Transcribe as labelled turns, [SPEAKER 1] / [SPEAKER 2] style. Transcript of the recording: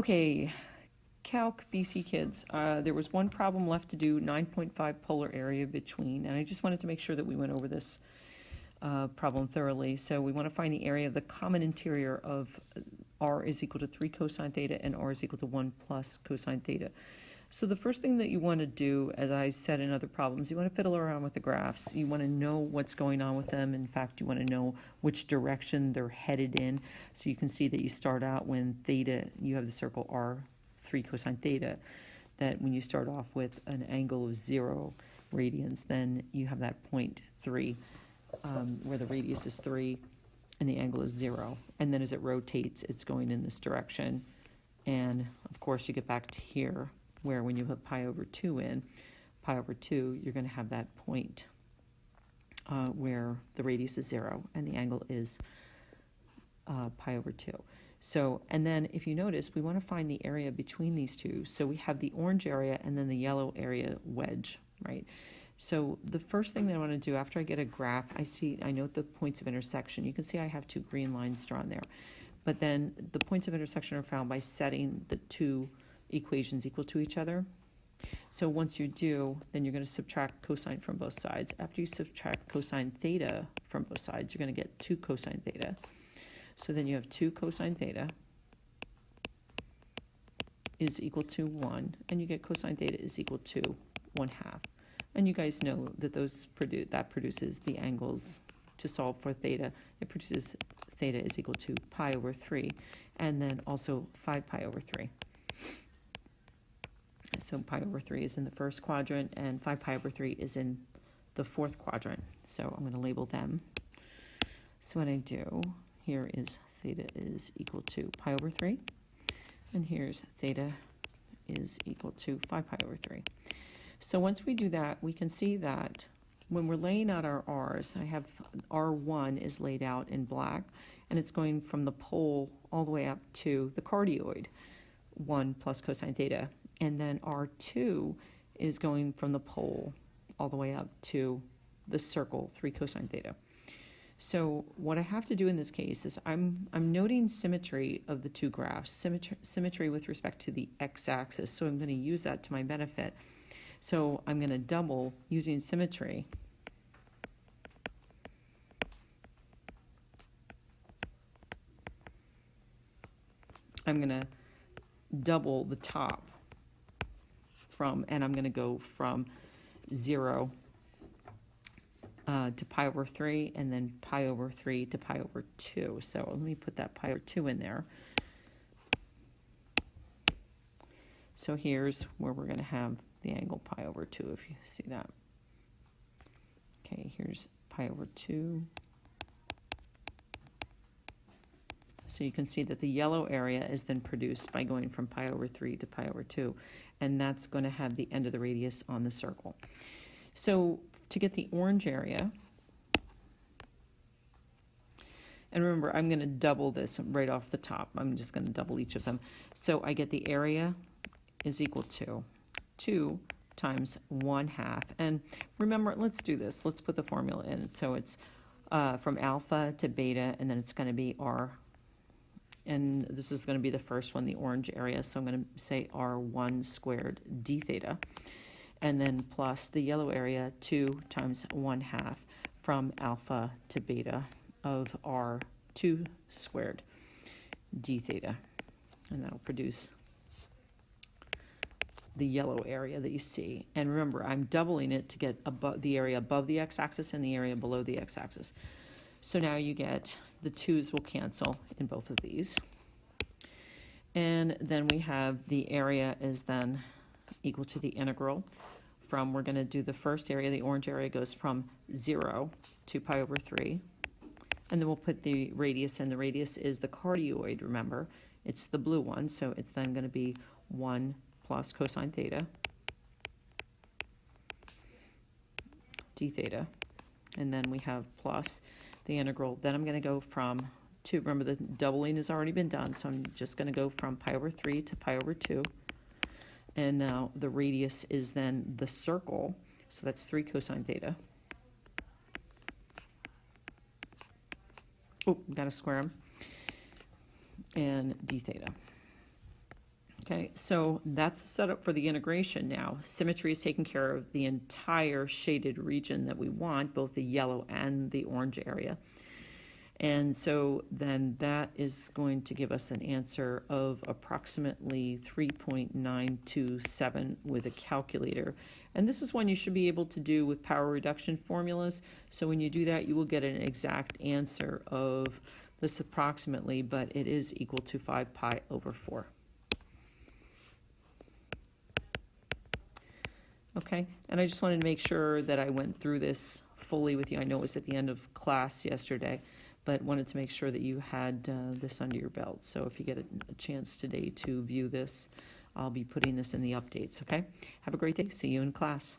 [SPEAKER 1] Okay, Calc BC kids, there was one problem left to do, 9.5 polar area between, and I just wanted to make sure that we went over this problem thoroughly. So we want to find the area of the common interior of r is equal to 3 cosine theta and r is equal to 1 plus cosine theta. So the first thing that you want to do, as I said in other problems, you want to fiddle around with the graphs. You want to know what's going on with them. In fact, you want to know which direction they're headed in. So you can see that you start out when theta, you have the circle r, 3 cosine theta, that when you start off with an angle of 0 radians, then you have that point 3, where the radius is 3 and the angle is 0. And then as it rotates, it's going in this direction. And of course, you get back to here, where when you put pi over 2 in, pi over 2, you're going to have that point where the radius is 0 and the angle is pi over 2. So, and then if you notice, we want to find the area between these two. So we have the orange area and then the yellow area wedge, right? So the first thing that I want to do after I get a graph, I note the points of intersection. You can see I have 2 green lines drawn there. But then the points of intersection are found by setting the 2 equations equal to each other. So once you do, then you're going to subtract cosine from both sides. After you subtract cosine theta from both sides, you're going to get 2 cosine theta. So then you have 2 cosine theta is equal to 1, and you get cosine theta is equal to 1/2. And you guys know that that produces the angles. To solve for theta, it produces theta is equal to pi over 3, and then also 5 pi over 3. So pi over 3 is in the first quadrant, and 5 pi over 3 is in the fourth quadrant. So I'm going to label them. So what I do here is theta is equal to pi over 3, and here's theta is equal to 5 pi over 3. So once we do that, we can see that when we're laying out our r's, I have r1 is laid out in black, and it's going from the pole all the way up to the cardioid, 1 plus cosine theta. And then R2 is going from the pole all the way up to the circle, 3 cosine theta. So what I have to do in this case is I'm noting symmetry of the 2 graphs, symmetry with respect to the x-axis. So I'm going to use that to my benefit. So I'm going to double using symmetry. I'm going to double the top and I'm going to go from 0 to pi over 3, and then pi over 3 to pi over 2. So let me put that pi over 2 in there. So here's where we're going to have the angle pi over 2, if you see that. Okay, here's pi over 2. So you can see that the yellow area is then produced by going from pi over 3 to pi over 2, and that's going to have the end of the radius on the circle. So to get the orange area, and remember, I'm going to double this right off the top. I'm just going to double each of them. So I get the area is equal to 2 times 1/2. And remember, let's do this. Let's put the formula in. So it's from alpha to beta, and then it's going to be r. And this is going to be the first one, the orange area. So I'm going to say r1 squared d theta. And then plus the yellow area, 2 times 1/2 from alpha to beta of r2 squared d theta. And that'll produce the yellow area that you see. And remember, I'm doubling it to get above the area above the x-axis and the area below the x-axis. So now you get the 2's will cancel in both of these. And then we have the area is then equal to the integral from, we're going to do the first area, the orange area goes from 0 to pi over 3. And then we'll put the radius in. The radius is the cardioid, remember. It's the blue one, so it's then going to be 1 plus cosine theta d theta. And then we have plus the integral. Then I'm going to go from 2. Remember, the doubling has already been done, so I'm just going to go from pi over 3 to pi over 2. And now the radius is then the circle, so that's 3 cosine theta. Oh, got to square them. And d theta. Okay, so that's the setup for the integration now. Symmetry is taking care of the entire shaded region that we want, both the yellow and the orange area. And so then that is going to give us an answer of approximately 3.927 with a calculator. And this is one you should be able to do with power reduction formulas. So when you do that, you will get an exact answer of this approximately, but it is equal to 5 pi over 4. Okay, and I just wanted to make sure that I went through this fully with you. I know it was at the end of class yesterday, but wanted to make sure that you had this under your belt. So if you get a chance today to view this, I'll be putting this in the updates, okay? Have a great day. See you in class.